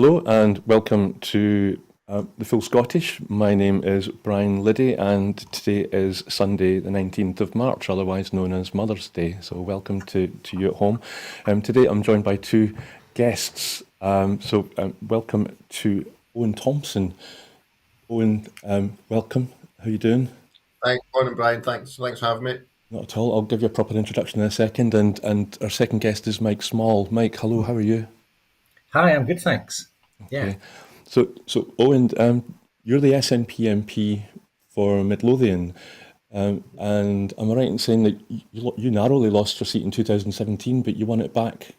Hello and welcome to the Full Scottish. My name is Brian Liddy and today is Sunday the 19th of March, otherwise known as Mother's Day. So welcome to you at home. Today I'm joined by two guests. Welcome to Owen Thompson. Owen, welcome. How are you doing? Thanks, morning, Brian. Thanks for having me. Not at all. I'll give you a proper introduction in a second. And our second guest is Mike Small. Mike, hello, how are you? Hi, I'm good, thanks. Yeah. Okay. So Owen, you're the SNP MP for Midlothian, and am I right in saying that you narrowly lost your seat in 2017, but you won it back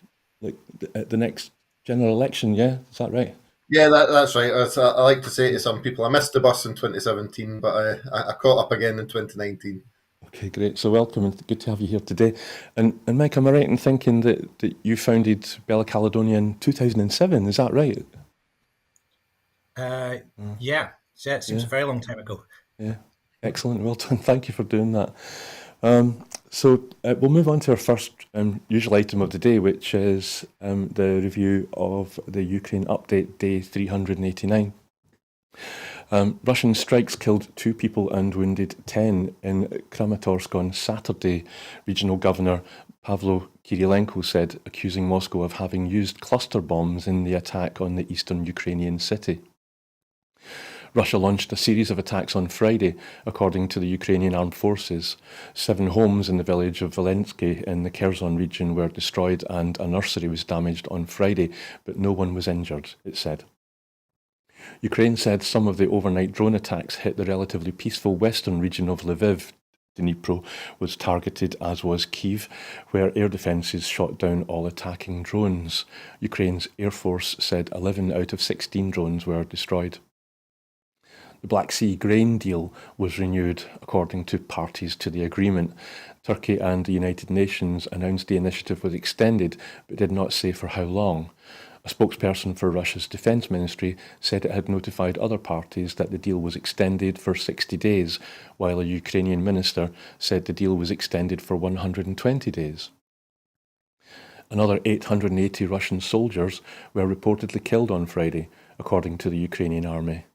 like at the next general election? Yeah, is that right? Yeah, that's right. I like to say to some people, I missed the bus in 2017, but I caught up again in 2019. Okay, great. So welcome and good to have you here today. And Mike, am I right in thinking that you founded Bella Caledonia in 2007? Is that right? Yeah. So it seems Yeah. a very long time ago. Yeah, excellent. Well done. Thank you for doing that. We'll move on to our first usual item of the day, which is the review of the Ukraine update, day 389. Russian strikes killed 2 people and wounded 10 in Kramatorsk on Saturday, Regional Governor Pavlo Kirilenko said, accusing Moscow of having used cluster bombs in the attack on the eastern Ukrainian city. Russia launched a series of attacks on Friday, according to the Ukrainian armed forces. 7 homes in the village of Volensky in the Kherson region were destroyed and a nursery was damaged on Friday, but no one was injured, it said. Ukraine said some of the overnight drone attacks hit the relatively peaceful western region of Lviv. Dnipro was targeted, as was Kyiv, where air defences shot down all attacking drones. Ukraine's Air Force said 11 out of 16 drones were destroyed. The Black Sea grain deal was renewed, according to parties to the agreement. Turkey and the United Nations announced the initiative was extended, but did not say for how long. A spokesperson for Russia's defence ministry said it had notified other parties that the deal was extended for 60 days, while a Ukrainian minister said the deal was extended for 120 days. Another 880 Russian soldiers were reportedly killed on Friday, according to the Ukrainian army.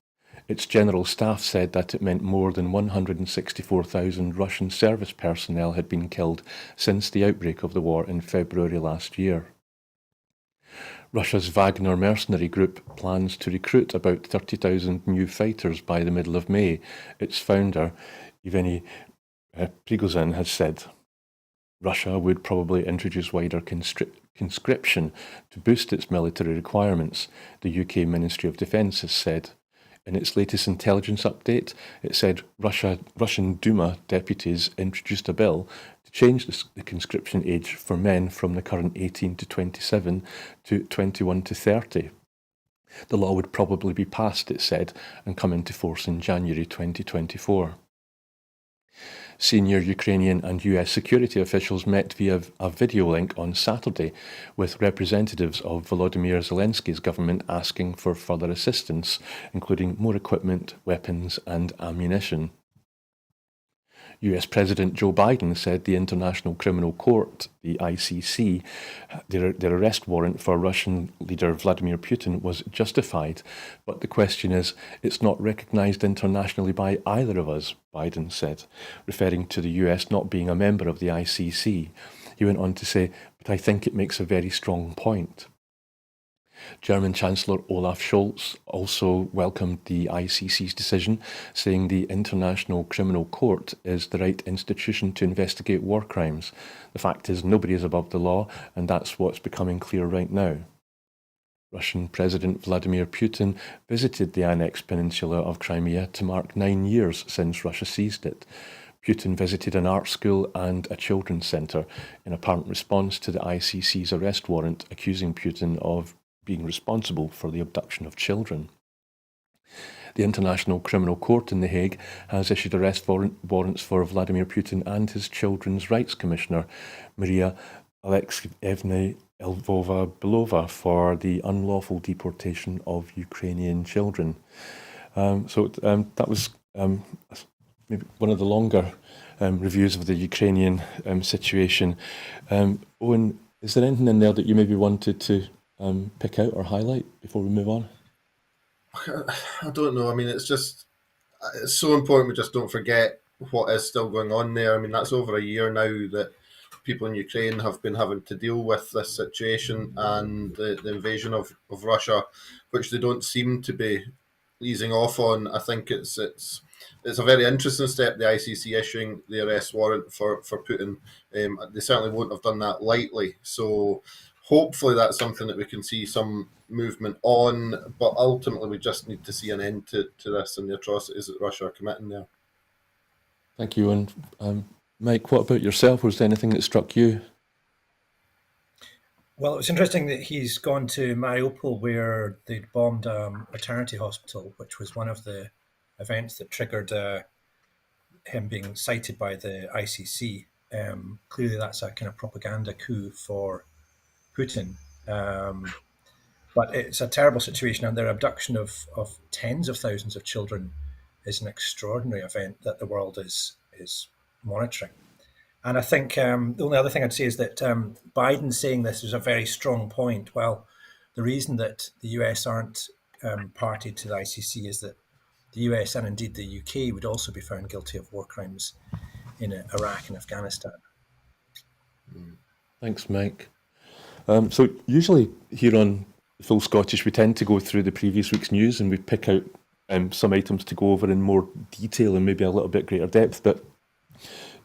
Its general staff said that it meant more than 164,000 Russian service personnel had been killed since the outbreak of the war in February last year. Russia's Wagner mercenary group plans to recruit about 30,000 new fighters by the middle of May, its founder, Yevgeny Prigozhin, has said. Russia would probably introduce wider conscription to boost its military requirements, the UK Ministry of Defence has said. In its latest intelligence update, it said Russian Duma deputies introduced a bill to change the conscription age for men from the current 18 to 27 to 21 to 30. The law would probably be passed, it said, and come into force in January 2024. Senior Ukrainian and US security officials met via a video link on Saturday with representatives of Volodymyr Zelensky's government asking for further assistance, including more equipment, weapons and ammunition. US President Joe Biden said the International Criminal Court, the ICC, their arrest warrant for Russian leader Vladimir Putin was justified, but the question is, it's not recognized internationally by either of us, Biden said, referring to the US not being a member of the ICC. He went on to say, but I think it makes a very strong point. German Chancellor Olaf Scholz also welcomed the ICC's decision, saying the International Criminal Court is the right institution to investigate war crimes. The fact is, nobody is above the law, and that's what's becoming clear right now. Russian President Vladimir Putin visited the annexed peninsula of Crimea to mark 9 years since Russia seized it. Putin visited an art school and a children's centre in apparent response to the ICC's arrest warrant accusing Putin of being responsible for the abduction of children. The International Criminal Court in The Hague has issued arrest warrants for Vladimir Putin and his Children's Rights Commissioner, Maria Alexeyevna Lvova-Belova, for the unlawful deportation of Ukrainian children. That was maybe one of the longer reviews of the Ukrainian situation. Owen, is there anything in there that you maybe wanted to pick out or highlight before we move on? I don't know. I mean, it's so important we just don't forget what is still going on there. I mean, that's over a year now that people in Ukraine have been having to deal with this situation and the invasion of Russia, which they don't seem to be easing off on. I think it's a very interesting step, the ICC issuing the arrest warrant for Putin. They certainly won't have done that lightly. So hopefully that's something that we can see some movement on, but ultimately we just need to see an end to this and the atrocities that Russia are committing there. Thank you. And Mike, what about yourself? Was there anything that struck you? Well, it was interesting that he's gone to Mariupol, where they'd bombed a maternity hospital, which was one of the events that triggered him being cited by the ICC. Clearly, that's a kind of propaganda coup for Putin. But it's a terrible situation, and their abduction of tens of thousands of children is an extraordinary event that the world is monitoring. And I think the only other thing I'd say is that Biden saying this is a very strong point. Well, the reason that the US aren't party to the ICC is that the US and indeed the UK would also be found guilty of war crimes in Iraq and Afghanistan. Thanks, Mike. So usually here on Full Scottish, we tend to go through the previous week's news and we pick out some items to go over in more detail and maybe a little bit greater depth, but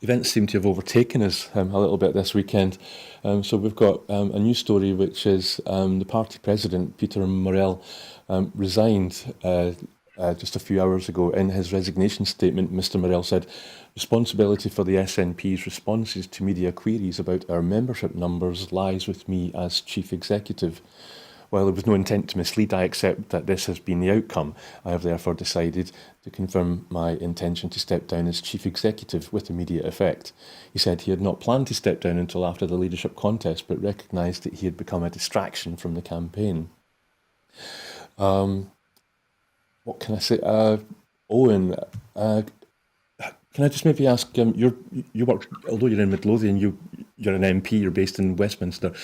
events seem to have overtaken us a little bit this weekend. So we've got a news story which is the party president, Peter Morel, resigned just a few hours ago. In his resignation statement, Mr. Morel said, "Responsibility for the SNP's responses to media queries about our membership numbers lies with me as chief executive. While there was no intent to mislead, I accept that this has been the outcome. I have therefore decided to confirm my intention to step down as chief executive with immediate effect." He said he had not planned to step down until after the leadership contest, but recognised that he had become a distraction from the campaign. What can I say? Owen, can I just maybe ask, you work, although you're in Midlothian, you're an MP, you're based in Westminster.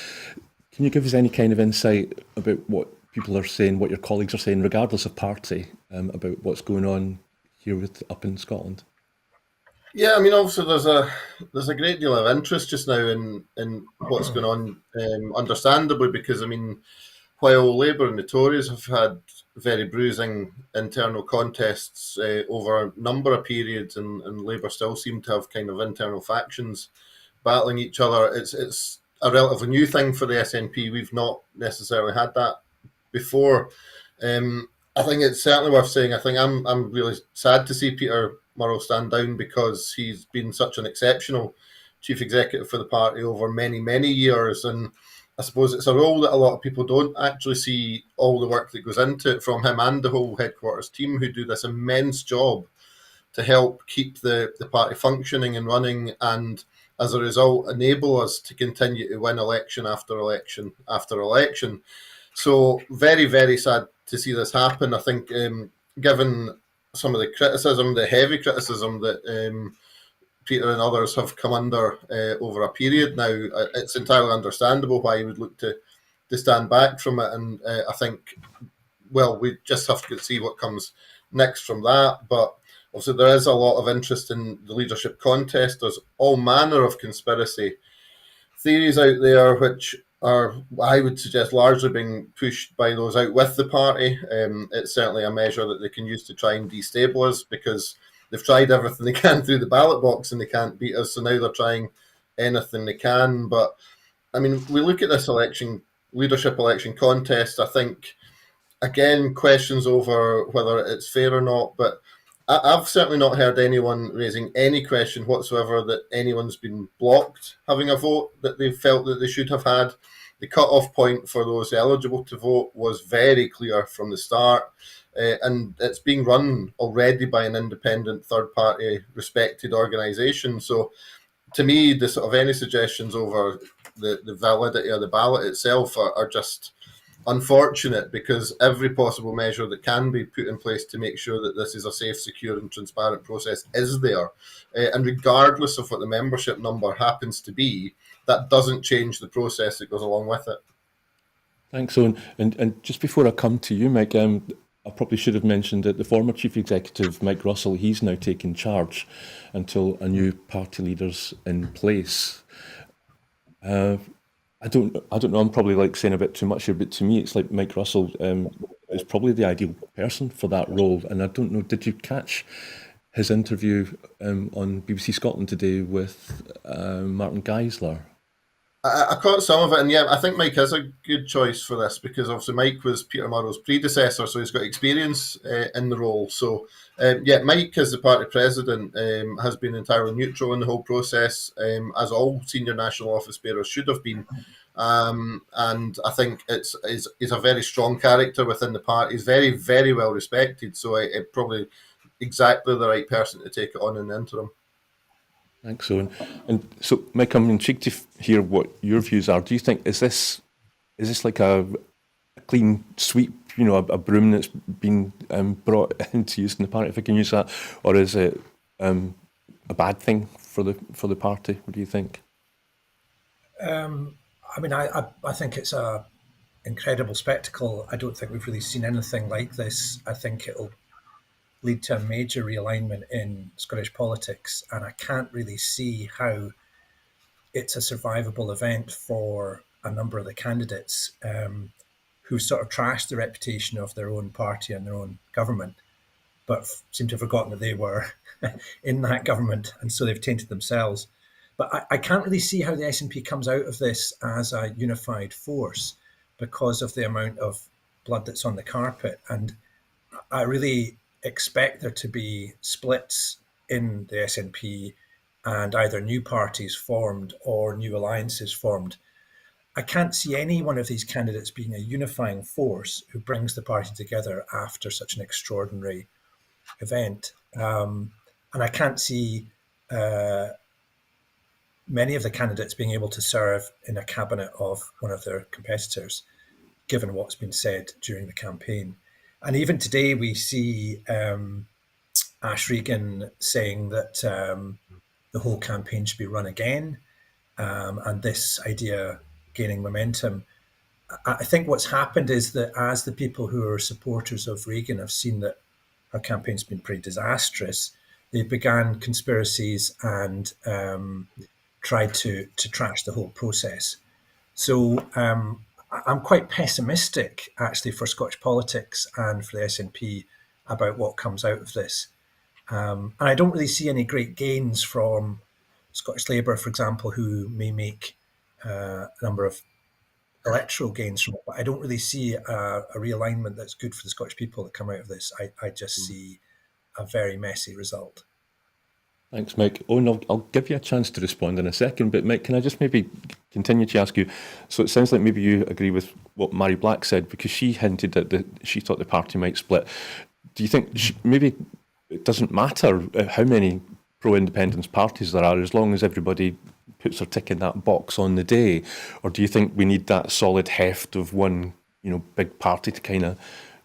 Can you give us any kind of insight about what people are saying, what your colleagues are saying, regardless of party, about what's going on here up in Scotland? Yeah, I mean, obviously there's a great deal of interest just now in what's going on, understandably, because I mean, while Labour and the Tories have had very bruising internal contests over a number of periods, and Labour still seem to have kind of internal factions battling each other, it's a relatively new thing for the SNP. We've not necessarily had that before. I think it's certainly worth saying, I think I'm really sad to see Peter Murrell stand down because he's been such an exceptional chief executive for the party over many, many years. And I suppose it's a role that a lot of people don't actually see all the work that goes into it from him and the whole headquarters team, who do this immense job to help keep the party functioning and running, and as a result enable us to continue to win election after election after election. So very, very sad to see this happen. I think given some of the criticism, the heavy criticism that Peter and others have come under over a period now, it's entirely understandable why he would look to stand back from it. And I think, well, we just have to see what comes next from that. But obviously there is a lot of interest in the leadership contest. There's all manner of conspiracy theories out there, which are, I would suggest, largely being pushed by those out with the party. It's certainly a measure that they can use to try and destabilise us, because they've tried everything they can through the ballot box and they can't beat us. So now they're trying anything they can. But I mean, we look at this leadership election contest. I think, again, questions over whether it's fair or not. But I've certainly not heard anyone raising any question whatsoever that anyone's been blocked having a vote that they felt that they should have had. The cut-off point for those eligible to vote was very clear from the start, and it's being run already by an independent, third-party, respected organisation. So to me, the sort of any suggestions over the validity of the ballot itself are just unfortunate, because every possible measure that can be put in place to make sure that this is a safe, secure and transparent process is there. And regardless of what the membership number happens to be, that doesn't change the process that goes along with it. Thanks, Owen. And just before I come to you, Mike, I probably should have mentioned that the former chief executive, Mike Russell, he's now taken charge until a new party leader's in place. I don't know. I'm probably like saying a bit too much here, but to me, it's like Mike Russell is probably the ideal person for that role. And I don't know. Did you catch his interview on BBC Scotland today with Martin Geisler? I caught some of it, and yeah, I think Mike is a good choice for this because obviously Mike was Peter Murrow's predecessor, so he's got experience in the role. So, yeah, Mike, as the party president, has been entirely neutral in the whole process, as all senior national office bearers should have been. And I think he's a very strong character within the party. He's very, very well respected, so it probably exactly the right person to take it on in the interim. Thanks, Owen. And so, Mike, I'm intrigued to hear what your views are. Do you think is this like a clean sweep? You know, a broom that's been brought into use in the party, if I can use that, or is it a bad thing for the party? What do you think? I mean, I think it's a incredible spectacle. I don't think we've really seen anything like this. I think it'll lead to a major realignment in Scottish politics, and I can't really see how it's a survivable event for a number of the candidates who sort of trashed the reputation of their own party and their own government, but seem to have forgotten that they were in that government, and so they've tainted themselves. But I can't really see how the SNP comes out of this as a unified force because of the amount of blood that's on the carpet. And I really expect there to be splits in the SNP and either new parties formed or new alliances formed. I can't see any one of these candidates being a unifying force who brings the party together after such an extraordinary event. And I can't see many of the candidates being able to serve in a cabinet of one of their competitors, given what's been said during the campaign. And even today, we see Ash Regan saying that the whole campaign should be run again, and this idea gaining momentum. I think what's happened is that as the people who are supporters of Regan have seen that her campaign's been pretty disastrous, they began conspiracies and tried to trash the whole process. So I'm quite pessimistic, actually, for Scottish politics and for the SNP about what comes out of this. And I don't really see any great gains from Scottish Labour, for example, who may make a number of electoral gains from it. But I don't really see a realignment that's good for the Scottish people that come out of this. I just see a very messy result. Thanks, Mike. Owen, I'll give you a chance to respond in a second, but Mike, can I just maybe continue to ask you? So it sounds like maybe you agree with what Mary Black said, because she hinted that she thought the party might split. Do you think maybe it doesn't matter how many pro-independence parties there are, as long as everybody puts their tick in that box on the day? Or do you think we need that solid heft of one, big party to kind of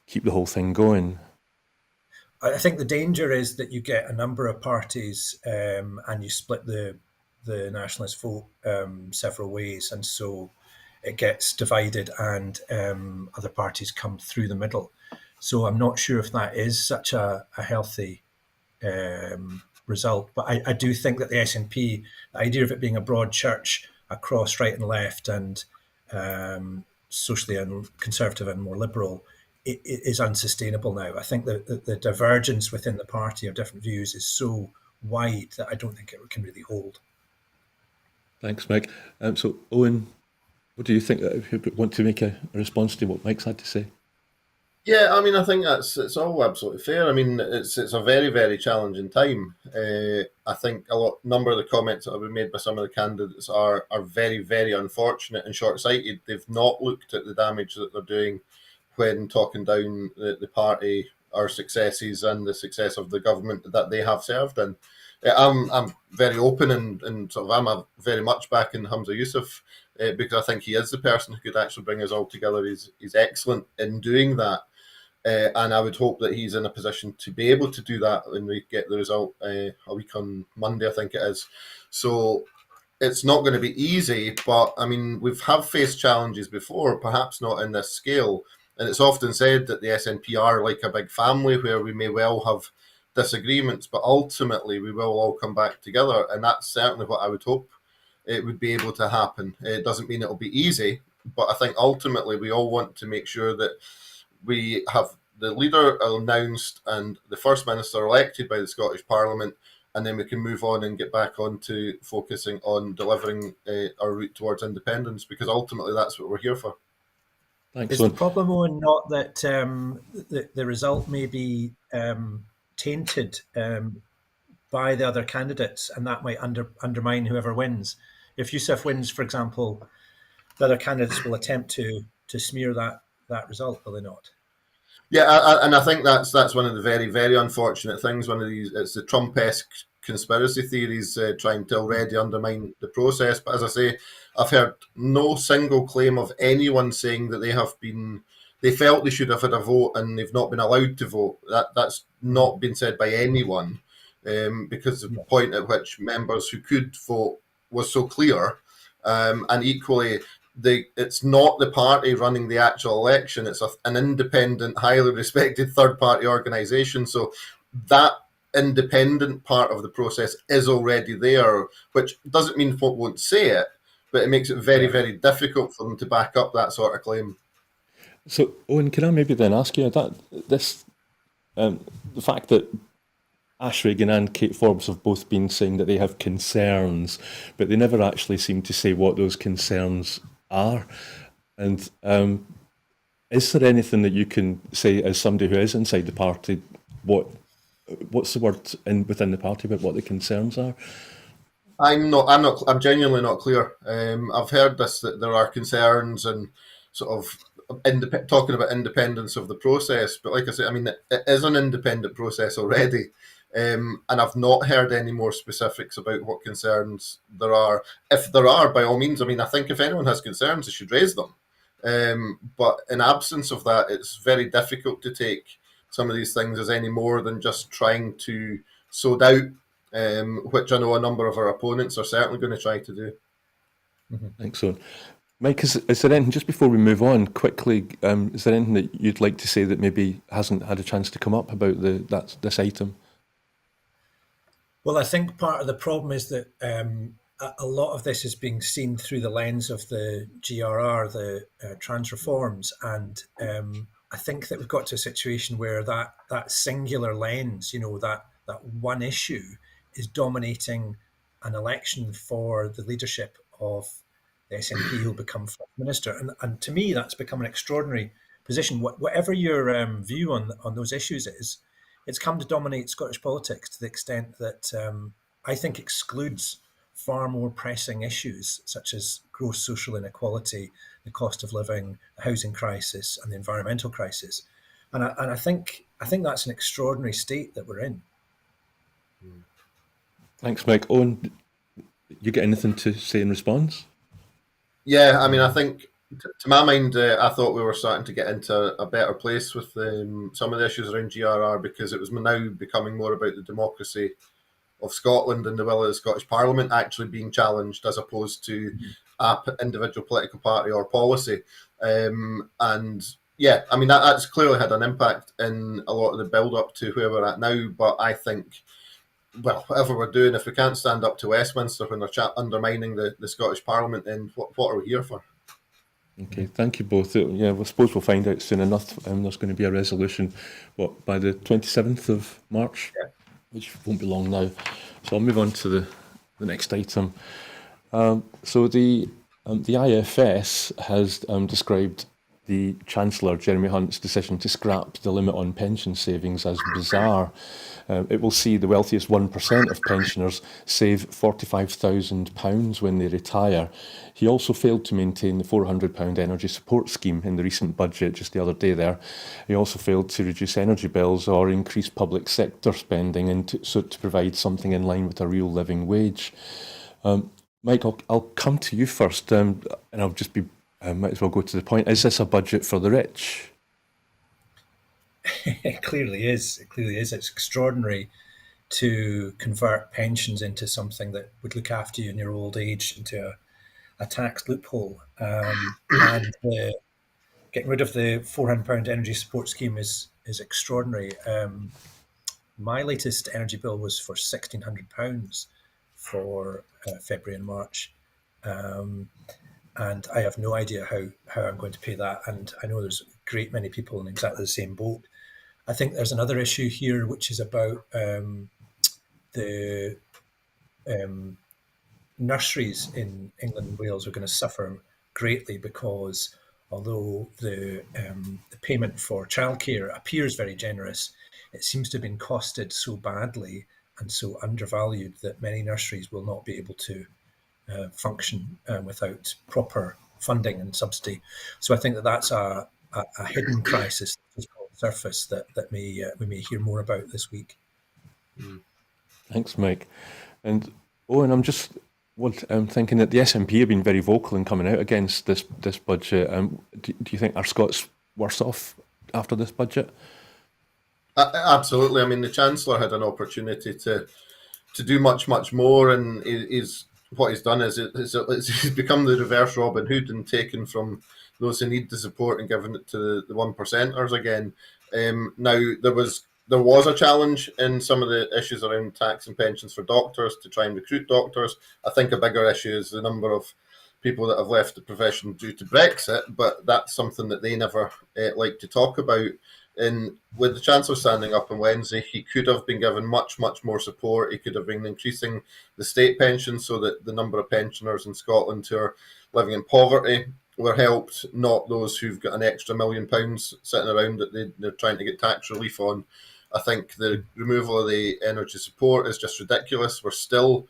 keep the whole thing going? I think the danger is that you get a number of parties and you split the nationalist vote several ways, and so it gets divided and other parties come through the middle. So I'm not sure if that is such a healthy result. But I do think that the SNP, the idea of it being a broad church across right and left and socially and conservative and more liberal, it is unsustainable now. I think that the divergence within the party of different views is so wide that I don't think it can really hold. Thanks, Mike. So, Owen, what do you think? If you want to make a response to what Mike's had to say? Yeah, I mean, I think it's all absolutely fair. I mean, it's a very, very challenging time. I think number of the comments that have been made by some of the candidates are very, very unfortunate and short-sighted. They've not looked at the damage that they're doing when talking down the party, our successes, and the success of the government that they have served. And I'm very open and sort of I'm very much back in Hamza Yusuf because I think he is the person who could actually bring us all together. He's excellent in doing that. And I would hope that he's in a position to be able to do that when we get the result a week on Monday, I think it is. So it's not going to be easy, but I mean, have faced challenges before, perhaps not in this scale. And it's often said that the SNP are like a big family where we may well have disagreements, but ultimately we will all come back together. And that's certainly what I would hope it would be able to happen. It doesn't mean it'll be easy, but I think ultimately we all want to make sure that we have the leader announced and the First Minister elected by the Scottish Parliament, and then we can move on and get back on to focusing on delivering our route towards independence, because ultimately that's what we're here for. Thanks, Is the Owen. problem, Owen, not that the result may be tainted by the other candidates, and that might undermine whoever wins? If Yousaf wins, for example, the other candidates will attempt to smear that result, will they not? Yeah, and I think that's one of the very, very unfortunate things. One of these, it's the Trump-esque conspiracy theories trying to already undermine the process. But as I say, I've heard no single claim of anyone saying that they felt they should have had a vote and they've not been allowed to vote. That's not been said by anyone, because the point at which members who could vote was so clear, and equally, it's not the party running the actual election. It's an independent, highly respected third-party organisation. So that independent part of the process is already there, which doesn't mean folk won't say it, but it makes it very, very difficult for them to back up that sort of claim. So, Owen, can I maybe then ask you the fact that Ash Regan and Kate Forbes have both been saying that they have concerns, but they never actually seem to say what those concerns are. And is there anything that you can say as somebody who is inside the party, what's the word within the party about what the concerns are? I'm genuinely not clear. I've heard that there are concerns and sort of talking about independence of the process, but like I said, I mean, it is an independent process already. And I've not heard any more specifics about what concerns there are. If there are, by all means, I mean, I think if anyone has concerns, they should raise them. But in absence of that, it's very difficult to take some of these things as any more than just trying to sow doubt, which I know a number of our opponents are certainly going to try to do. Thanks, so. Mike, is there anything, just before we move on quickly, is there anything that you'd like to say that maybe hasn't had a chance to come up about this item? Well, I think part of the problem is that a lot of this is being seen through the lens of the GRR, the trans reforms, and I think that we've got to a situation where that singular lens, that one issue, is dominating an election for the leadership of the SNP who'll become First Minister, and to me that's become an extraordinary position. Whatever your view on those issues is, it's come to dominate Scottish politics to the extent that I think excludes far more pressing issues such as gross social inequality, the cost of living, the housing crisis, and the environmental crisis. And I think that's an extraordinary state that we're in. Thanks, Mike. Owen, you get anything to say in response? Yeah, I mean, I think, to my mind, I thought we were starting to get into a better place with some of the issues around GRR, because it was now becoming more about the democracy of Scotland and the will of the Scottish Parliament actually being challenged, as opposed to an individual political party or policy. And yeah, I mean, that's clearly had an impact in a lot of the build-up to where we're at now. But I think, well, whatever we're doing, if we can't stand up to Westminster when they're undermining the Scottish Parliament, then what are we here for? Okay, thank you both. Yeah, I suppose we'll find out soon enough. There's going to be a resolution, by the 27th of March, which won't be long now. So I'll move on to the next item. So the IFS has described the Chancellor, Jeremy Hunt's decision to scrap the limit on pension savings as bizarre. It will see the wealthiest 1% of pensioners save £45,000 when they retire. He also failed to maintain the £400 energy support scheme in the recent budget just the other day there. He also failed to reduce energy bills or increase public sector spending to provide something in line with a real living wage. Mike, I'll come to you first, and I'll just might as well go to the point. Is this a budget for the rich? It clearly is. It's extraordinary to convert pensions into something that would look after you in your old age, into a tax loophole. And getting rid of the £400 energy support scheme is extraordinary. My latest energy bill was for £1,600 for February and March. And I have no idea how I'm going to pay that. And I know there's a great many people in exactly the same boat. I think there's another issue here, which is about the nurseries in England and Wales are going to suffer greatly, because although the payment for childcare appears very generous, it seems to have been costed so badly and so undervalued that many nurseries will not be able to function without proper funding and subsidy. So I think that that's a hidden crisis that's on the surface that we may hear more about this week. Thanks, Mike. And Owen, I'm just thinking that the SNP have been very vocal in coming out against this budget. Do you think are Scots worse off after this budget? Absolutely. I mean, the Chancellor had an opportunity to do much more, and what he's done is he's become the reverse Robin Hood and taken from those who need the support and given it to the one percenters again. Now there was a challenge in some of the issues around tax and pensions for doctors to try and recruit doctors. I think a bigger issue is the number of people that have left the profession due to Brexit, but that's something that they never like to talk about. And with the Chancellor standing up on Wednesday, he could have been given much more support. He could have been increasing the state pension so that the number of pensioners in Scotland who are living in poverty were helped, not those who've got an extra £1 million sitting around that they're trying to get tax relief on. I think the removal of the energy support is just ridiculous. We're still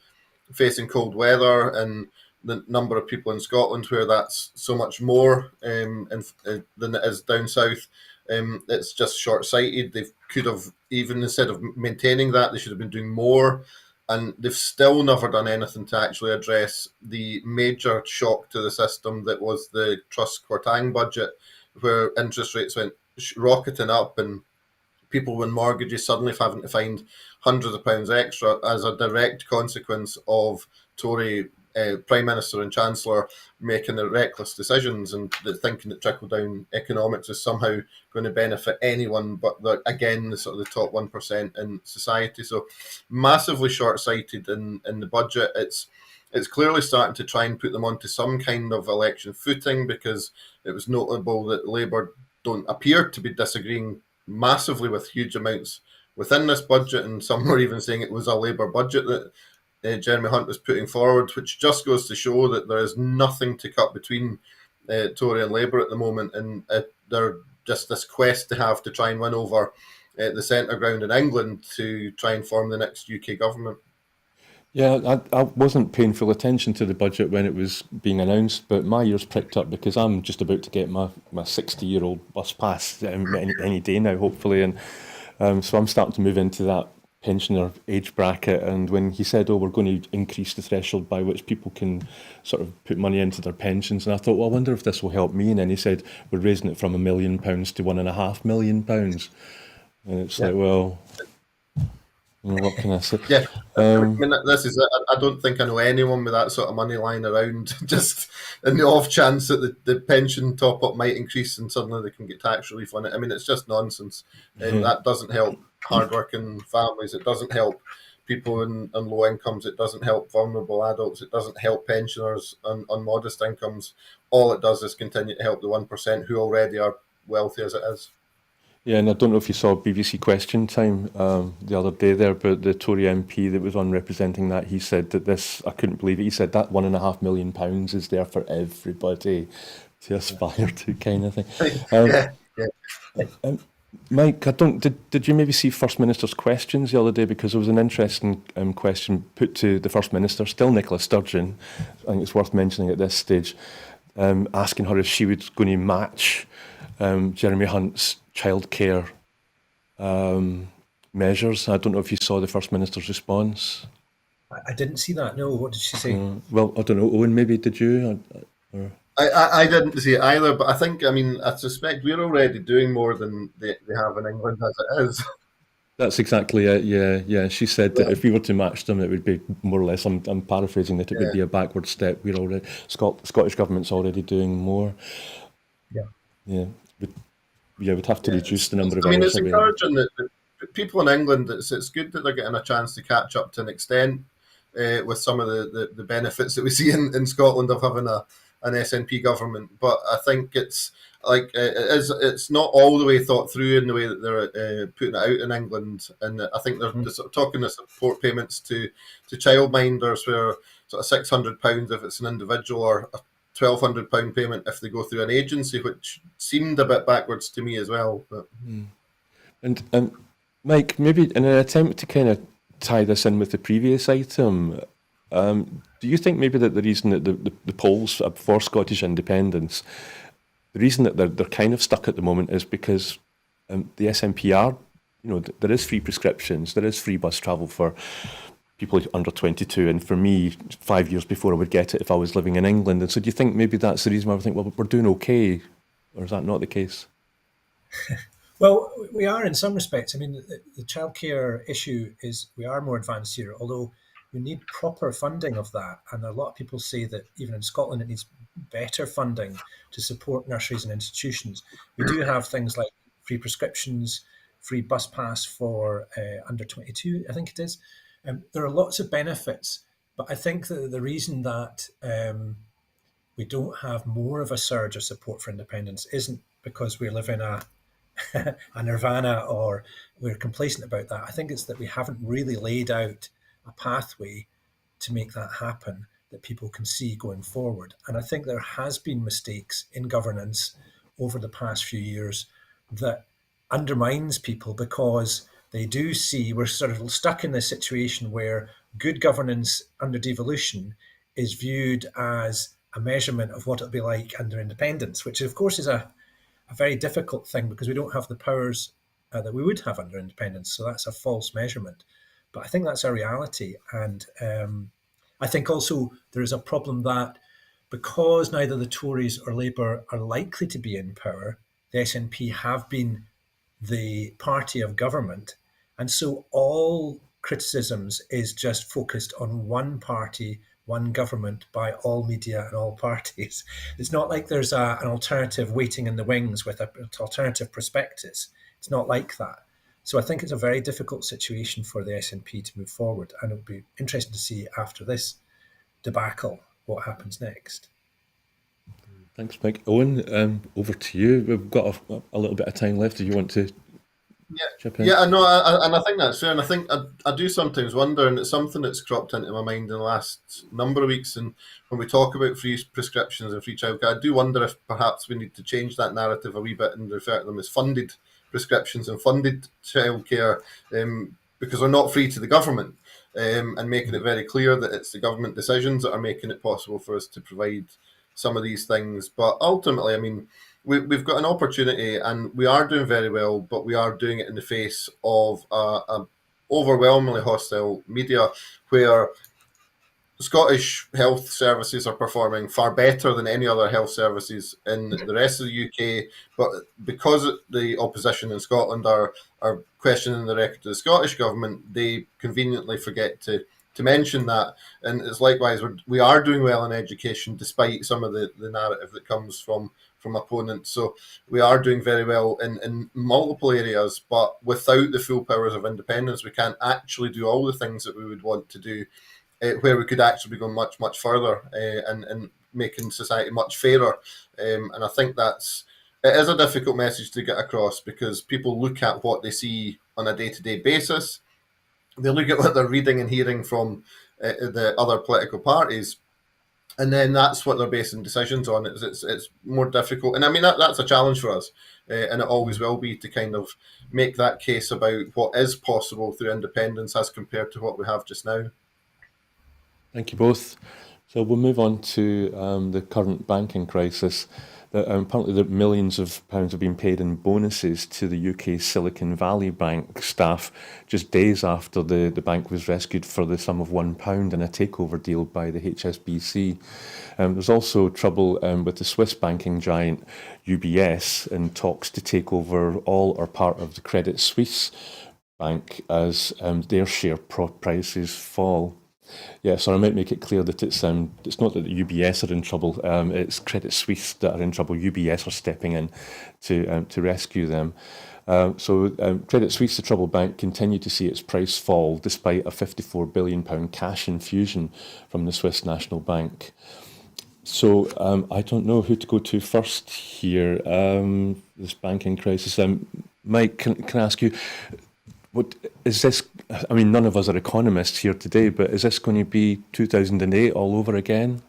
facing cold weather, and the number of people in Scotland where that's so much more than it is down south. It's just short-sighted. They could have, even instead of maintaining that, they should have been doing more. And they've still never done anything to actually address the major shock to the system that was the Truss Kwarteng budget, where interest rates went rocketing up and people with mortgages suddenly having to find hundreds of pounds extra as a direct consequence of Tory Prime Minister and Chancellor making the reckless decisions and thinking that trickle-down economics is somehow going to benefit anyone but, the sort of the top 1% in society. So massively short-sighted in the budget. It's clearly starting to try and put them onto some kind of election footing, because it was notable that Labour don't appear to be disagreeing massively with huge amounts within this budget, and some were even saying it was a Labour budget that Jeremy Hunt was putting forward, which just goes to show that there is nothing to cut between Tory and Labour at the moment, and they're just this quest to have to try and win over the centre ground in England to try and form the next UK government. Yeah, I wasn't paying full attention to the budget when it was being announced, but my ears pricked up because I'm just about to get my 60-year-old bus pass any day now, hopefully, and so I'm starting to move into that pensioner age bracket. And when he said, we're going to increase the threshold by which people can sort of put money into their pensions, and I thought, well, I wonder if this will help me. And then he said, we're raising it from £1 million to £1.5 million. And it's like, well, what can I say? Yeah, I mean, this is it. I don't think I know anyone with that sort of money lying around, just in the off chance that the pension top-up might increase and suddenly they can get tax relief on it. I mean, it's just nonsense. And that doesn't help hard-working families. It doesn't help people on low incomes. It doesn't help vulnerable adults. It doesn't help pensioners on modest incomes. All it does is continue to help the 1% who already are wealthy as it is. Yeah, and I don't know if you saw BBC Question Time the other day there, but the Tory MP that was on representing that, he said that I couldn't believe it, he said that £1.5 million is there for everybody to aspire to, kind of thing. Mike, did you maybe see First Minister's questions the other day? Because there was an interesting question put to the First Minister, still Nicola Sturgeon, I think it's worth mentioning at this stage, asking her if she was going to match Jeremy Hunt's childcare measures. I don't know if you saw the First Minister's response. I didn't see that. No, what did she say? Well, I don't know. Owen, maybe did you? I didn't see it either, but I suspect we're already doing more than they have in England as it is. That's exactly it. Yeah. She said that if we were to match them, it would be more or less. I'm paraphrasing that it would Yeah. be a backward step. We're already Scottish government's already doing more. Yeah. Yeah, we'd have to Yeah, reduce the number of I mean, hours it's available. encouraging that people in England. It's good that they're getting a chance to catch up to an extent with some of the benefits that we see in Scotland of having an SNP government. But I think it's like it's not all the way thought through in the way that they're putting it out in England. And I think they're sort of talking the support payments to childminders, where sort of £600 if it's an individual, or a £1,200 payment if they go through an agency, which seemed a bit backwards to me as well. But And Mike, maybe in an attempt to kind of tie this in with the previous item, do you think maybe that the reason that the polls for Scottish independence, the reason that they're kind of stuck at the moment is because the SNP are, there is free prescriptions, there is free bus travel for people under 22, and for me, 5 years before I would get it if I was living in England. And so do you think maybe that's the reason why we think, well, we're doing okay, or is that not the case? Well, we are in some respects. I mean, the childcare issue is we are more advanced here, although we need proper funding of that. And a lot of people say that even in Scotland, it needs better funding to support nurseries and institutions. We do have things like free prescriptions, free bus pass for under 22, I think it is. There are lots of benefits, but I think that the reason that we don't have more of a surge of support for independence isn't because we live in a nirvana or we're complacent about that. I think it's that we haven't really laid out a pathway to make that happen that people can see going forward. And I think there has been mistakes in governance over the past few years that undermines people because they do see we're sort of stuck in this situation where good governance under devolution is viewed as a measurement of what it'll be like under independence, which of course is a very difficult thing because we don't have the powers that we would have under independence. So that's a false measurement. But I think that's a reality. And I think also there is a problem that because neither the Tories or Labour are likely to be in power, the SNP have been the party of government. And so all criticisms is just focused on one party, one government by all media and all parties. It's not like there's an alternative waiting in the wings with an alternative prospectus. It's not like that. So I think it's a very difficult situation for the SNP to move forward. And it would be interesting to see after this debacle what happens next. Thanks, Mike. Owen, over to you. We've got a little bit of time left. Do you want to chip in? yeah, I know, and I think that's fair. And I think I do sometimes wonder, and it's something that's cropped into my mind in the last number of weeks. And when we talk about free prescriptions and free childcare, I do wonder if perhaps we need to change that narrative a wee bit and refer to them as funded prescriptions and funded childcare, because they're not free to the government, and making it very clear that it's the government decisions that are making it possible for us to provide some of these things. But ultimately, I mean, we've got an opportunity and we are doing very well, but we are doing it in the face of a overwhelmingly hostile media where Scottish health services are performing far better than any other health services in the rest of the UK. But because the opposition in Scotland are questioning the record of the Scottish government, they conveniently forget to mention that. And it's likewise, we are doing well in education despite some of the narrative that comes from opponents. So we are doing very well in multiple areas, but without the full powers of independence, we can't actually do all the things that we would want to do, where we could actually be going much, much further and making society much fairer. And I think it is a difficult message to get across because people look at what they see on a day-to-day basis. They look at what they're reading and hearing from the other political parties, and then that's what they're basing decisions on. It's more difficult, and I mean that's a challenge for us, and it always will be, to kind of make that case about what is possible through independence as compared to what we have just now. Thank you both. So we'll move on to the current banking crisis. Apparently, the millions of pounds have been paid in bonuses to the UK Silicon Valley Bank staff just days after the bank was rescued for the sum of £1 in a takeover deal by the HSBC. There's also trouble with the Swiss banking giant UBS in talks to take over all or part of the Credit Suisse bank as their share prices fall. Yeah, so I might make it clear that it's not that the UBS are in trouble. It's Credit Suisse that are in trouble. UBS are stepping in to rescue them. So Credit Suisse, the troubled bank, continued to see its price fall despite a £54 billion cash infusion from the Swiss National Bank. So I don't know who to go to first here. This banking crisis. Mike, can I ask you, what is this? I mean, none of us are economists here today, but is this going to be 2008 all over again?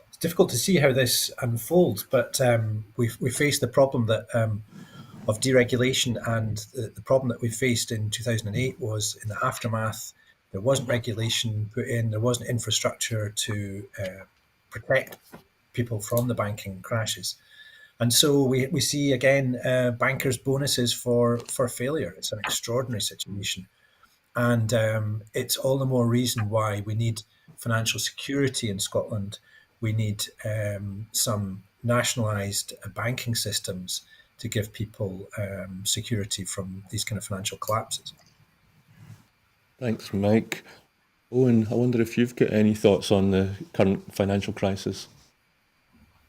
It's difficult to see how this unfolds, but we face the problem that of deregulation, and the problem that we faced in 2008 was in the aftermath. There wasn't regulation put in, there wasn't infrastructure to protect people from the banking crashes. And so we see again bankers' bonuses for failure. It's an extraordinary situation. And it's all the more reason why we need financial security in Scotland. We need some nationalised banking systems to give people security from these kind of financial collapses. Thanks, Mike. Owen, I wonder if you've got any thoughts on the current financial crisis.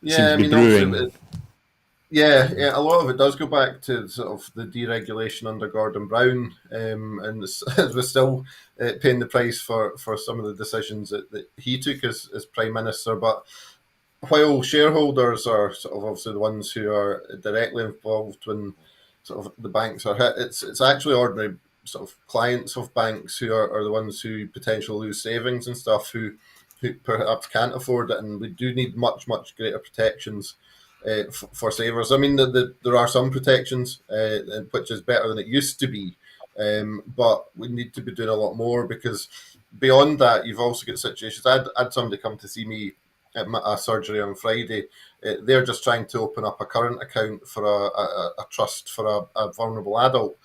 Yeah, Seems to be brewing. A lot of it does go back to sort of the deregulation under Gordon Brown, and we're still paying the price for some of the decisions that he took as Prime Minister. But while shareholders are sort of obviously the ones who are directly involved when sort of the banks are hit, it's actually ordinary sort of clients of banks who are the ones who potentially lose savings and stuff, who perhaps can't afford it, and we do need much greater protections for savers. I mean, there are some protections, which is better than it used to be, but we need to be doing a lot more, because beyond that, you've also got situations. I had somebody come to see me at a surgery on Friday. They're just trying to open up a current account for a trust for a vulnerable adult,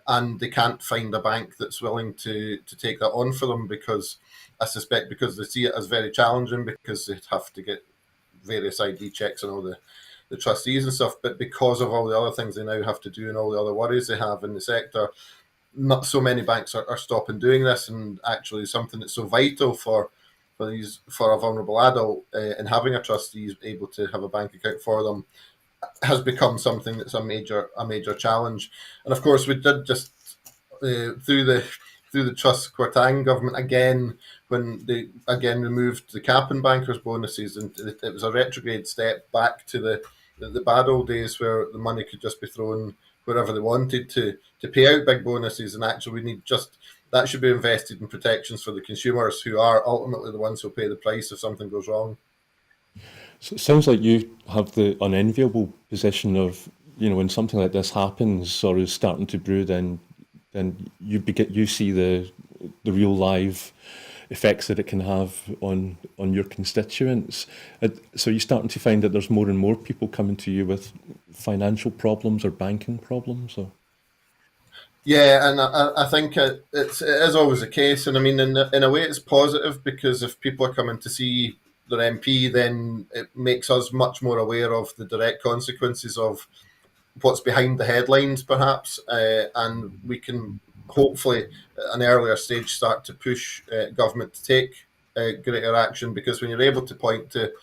and they can't find a bank that's willing to take that on for them, because I suspect because they see it as very challenging, because they'd have to get various ID checks and all the trustees and stuff, but because of all the other things they now have to do and all the other worries they have in the sector, not so many banks are stopping doing this. And actually something that's so vital for a vulnerable adult, and having a trustee able to have a bank account for them has become something that's a major challenge. And of course we did just through the Truss Kwarteng government again, when they again removed the cap and bankers' bonuses, and it was a retrograde step back to the bad old days where the money could just be thrown wherever they wanted to pay out big bonuses. And actually we need that should be invested in protections for the consumers, who are ultimately the ones who pay the price if something goes wrong. So it sounds like you have the unenviable position of, when something like this happens or is starting to brew, then you see the real live effects that it can have on your constituents. So you're starting to find that there's more and more people coming to you with financial problems or banking problems, or? Yeah, and I think it is always the case. And I mean, in a way it's positive, because if people are coming to see their MP, then it makes us much more aware of the direct consequences of what's behind the headlines, perhaps, and we can hopefully at an earlier stage start to push government to take greater action, because when you're able to point to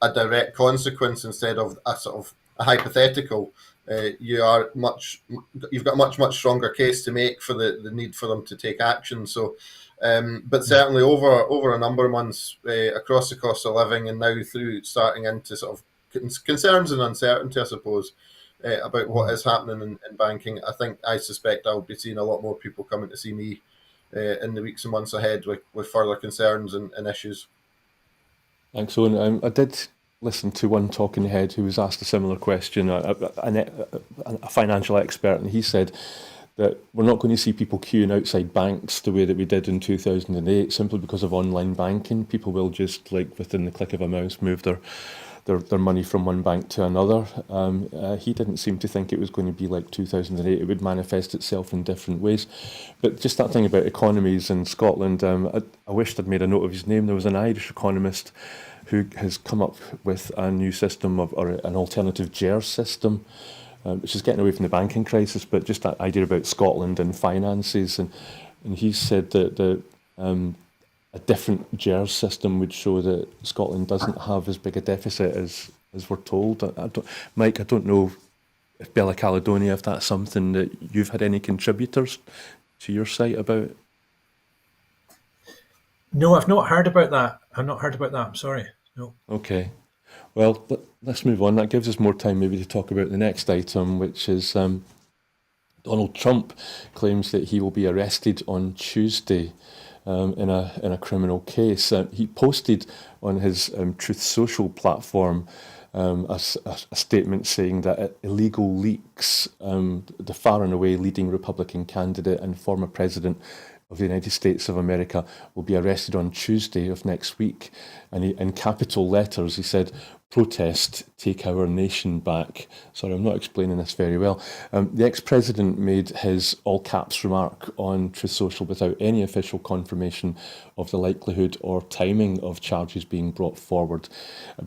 a direct consequence instead of a sort of a hypothetical, you've got a much stronger case to make for the need for them to take action. So, but certainly over a number of months across the cost of living, and now through starting into sort of concerns and uncertainty, I suppose, about what is happening in banking, I suspect I'll be seeing a lot more people coming to see me in the weeks and months ahead with further concerns and issues. Thanks, Owen. I did listen to one talking head who was asked a similar question, a financial expert, and he said that we're not going to see people queuing outside banks the way that we did in 2008, simply because of online banking. People will just, like, within the click of a mouse, move their money from one bank to another. He didn't seem to think it was going to be like 2008. It would manifest itself in different ways. But just that thing about economies in Scotland, I wished I'd made a note of his name. There was an Irish economist who has come up with a new system or an alternative GERS system, which is getting away from the banking crisis, but just that idea about Scotland and finances. And he said that a different GERS system would show that Scotland doesn't have as big a deficit as we're told. Mike, I don't know if Bella Caledonia, if that's something that you've had any contributors to your site about. No, I've not heard about that. I'm sorry. No. Okay. Well, let's move on. That gives us more time maybe to talk about the next item, which is Donald Trump claims that he will be arrested on Tuesday in a criminal case. He posted on his Truth Social platform a statement saying that illegal leaks, the far and away leading Republican candidate and former president of the United States of America, will be arrested on Tuesday of next week. And in capital letters, he said, "Protest, take our nation back." Sorry, I'm not explaining this very well. The ex-president made his all-caps remark on Truth Social without any official confirmation of the likelihood or timing of charges being brought forward.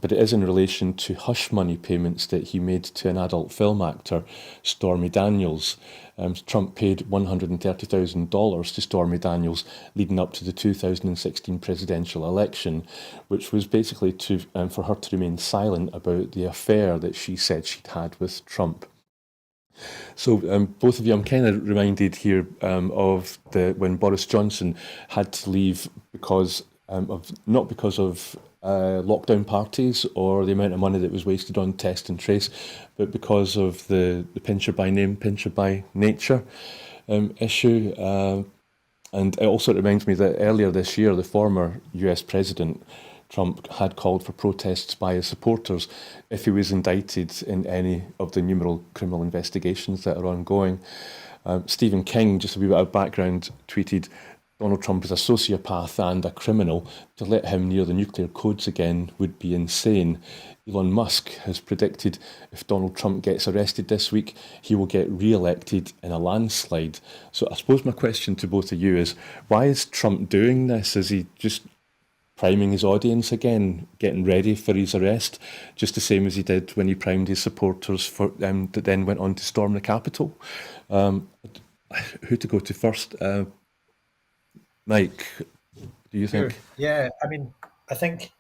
But it is in relation to hush money payments that he made to an adult film actor, Stormy Daniels. Trump paid $130,000 to Stormy Daniels leading up to the 2016 presidential election, which was basically for her to remain silent about the affair that she said she'd had with Trump. So both of you, I'm kind of reminded here of when Boris Johnson had to leave because not because of lockdown parties or the amount of money that was wasted on test and trace, but because of the pincher by name, pincher by nature issue. And it also reminds me that earlier this year, the former US president, Trump, had called for protests by his supporters if he was indicted in any of the numerous criminal investigations that are ongoing. Stephen King, just a wee bit of background, tweeted, "Donald Trump is a sociopath and a criminal. To let him near the nuclear codes again would be insane." Elon Musk has predicted if Donald Trump gets arrested this week, he will get re-elected in a landslide. So I suppose my question to both of you is, why is Trump doing this? Is he just priming his audience again, getting ready for his arrest, just the same as he did when he primed his supporters for that then went on to storm the Capitol? Who to go to first? Mike, do you think? Sure. Yeah, I mean, I think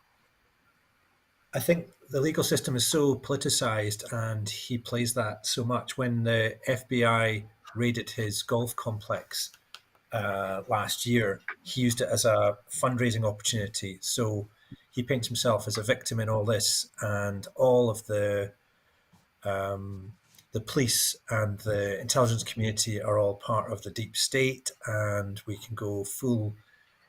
the legal system is so politicized, and he plays that so much. When the FBI raided his golf complex last year, he used it as a fundraising opportunity. So he paints himself as a victim in all this, and all of the police and the intelligence community are all part of the deep state, and we can go full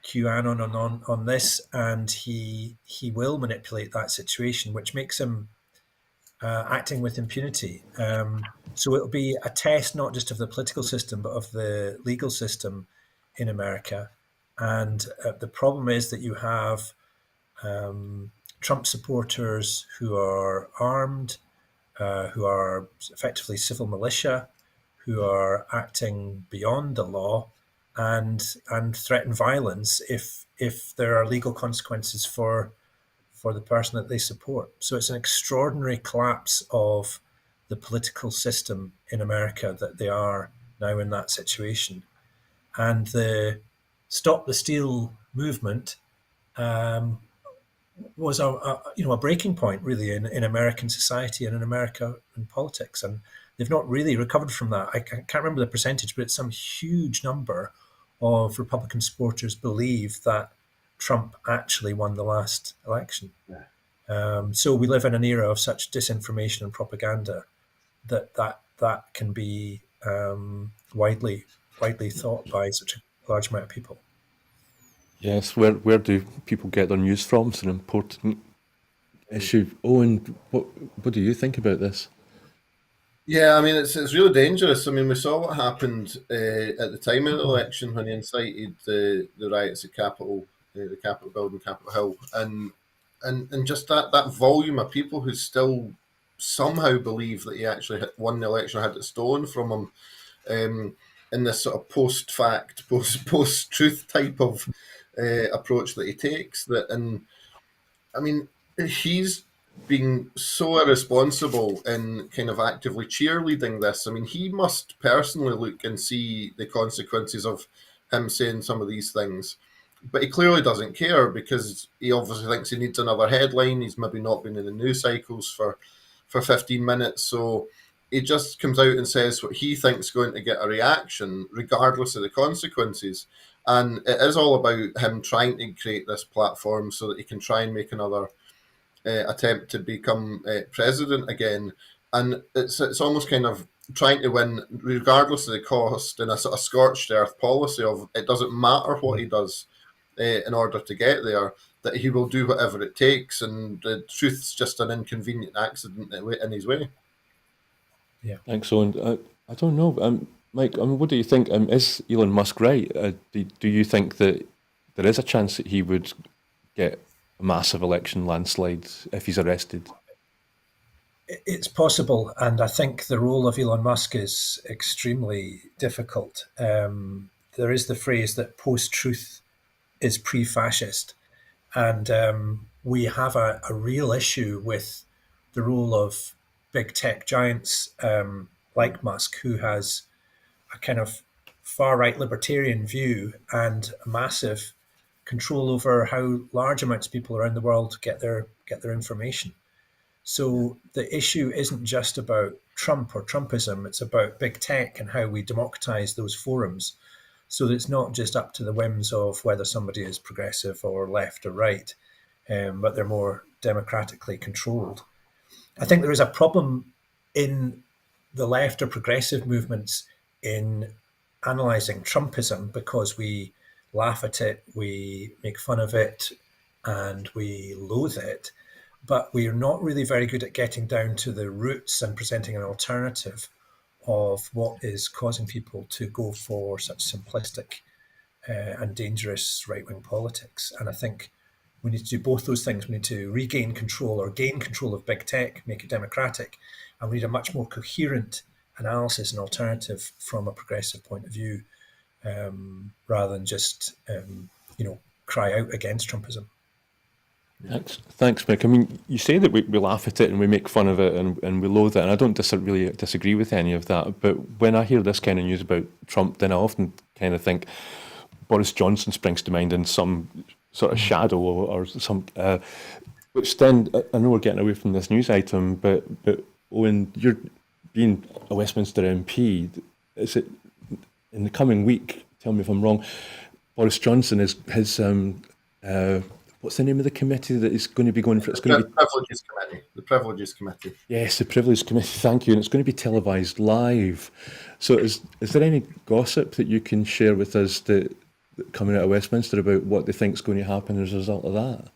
QAnon on this, and he will manipulate that situation, which makes him acting with impunity. So it'll be a test not just of the political system, but of the legal system in America. And the problem is that you have Trump supporters who are armed, who are effectively civil militia, who are acting beyond the law and threaten violence if there are legal consequences for the person that they support. So it's an extraordinary collapse of the political system in America that they are now in that situation. And the Stop the Steal movement was a breaking point really in American society and in American politics, and they've not really recovered from that. I can't remember the percentage, but it's some huge number of Republican supporters believe that Trump actually won the last election. Yeah. So we live in an era of such disinformation and propaganda that can be widely thought by such a large amount of people. Yes, where do people get their news from? It's an important issue. Owen, what do you think about this? Yeah, I mean, it's really dangerous. I mean, we saw what happened at the time of the election when he incited the riots at the Capitol building, Capitol Hill, and just that volume of people who still somehow believe that he actually won the election, had it stolen from him, in this sort of post-fact, post-truth type of approach that he takes. And I mean, he's being so irresponsible in kind of actively cheerleading this. I mean, he must personally look and see the consequences of him saying some of these things. But he clearly doesn't care because he obviously thinks he needs another headline. He's maybe not been in the news cycles for 15 minutes. So he just comes out and says what he thinks is going to get a reaction, regardless of the consequences. And it is all about him trying to create this platform so that he can try and make another attempt to become president again. And it's almost kind of trying to win, regardless of the cost, in a sort of scorched earth policy of it doesn't matter what he does in order to get there, that he will do whatever it takes, and the truth's just an inconvenient accident in his way. Yeah. Thanks, Owen. I don't know, Mike. I mean, what do you think? Is Elon Musk right? Do you think that there is a chance that he would get a massive election landslide if he's arrested? It's possible, and I think the role of Elon Musk is extremely difficult. There is the phrase that post-truth is pre-fascist, and we have a real issue with the role of big tech giants like Musk, who has a kind of far-right libertarian view and a massive control over how large amounts of people around the world get their information. So the issue isn't just about Trump or Trumpism, it's about big tech and how we democratize those forums so that it's not just up to the whims of whether somebody is progressive or left or right, but they're more democratically controlled. I think there is a problem in the left or progressive movements in analysing Trumpism because we laugh at it, we make fun of it, and we loathe it. But we are not really very good at getting down to the roots and presenting an alternative of what is causing people to go for such simplistic and dangerous right-wing politics. And I think we need to do both those things. We need to regain control or gain control of big tech, make it democratic, and we need a much more coherent analysis and alternative from a progressive point of view, rather than just cry out against Trumpism. Thanks, Mick. I mean, you say that we laugh at it and we make fun of it and we loathe it, and I don't really disagree with any of that. But when I hear this kind of news about Trump, then I often kind of think Boris Johnson springs to mind in some sort of shadow or some. Which then, I know we're getting away from this news item, but Owen, you're being a Westminster MP. Is it in the coming week? Tell me if I'm wrong. Boris Johnson is his. What's the name of the committee that is going to be going for? It's going to be Privileges Committee. The Privileges Committee. Yes, the Privileges Committee. Thank you, and it's going to be televised live. So, is there any gossip that you can share with us that coming out of Westminster about what they think is going to happen as a result of that?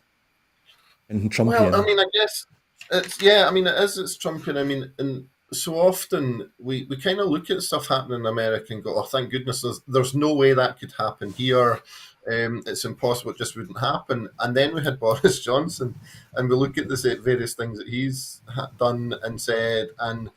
And Trumpian. Well, I mean, I guess it's it's Trumpian. I mean, and so often we kind of look at stuff happening in America and go, oh, thank goodness, there's no way that could happen here. It's impossible, it just wouldn't happen. And then we had Boris Johnson, and we look at the various things that he's done and said, and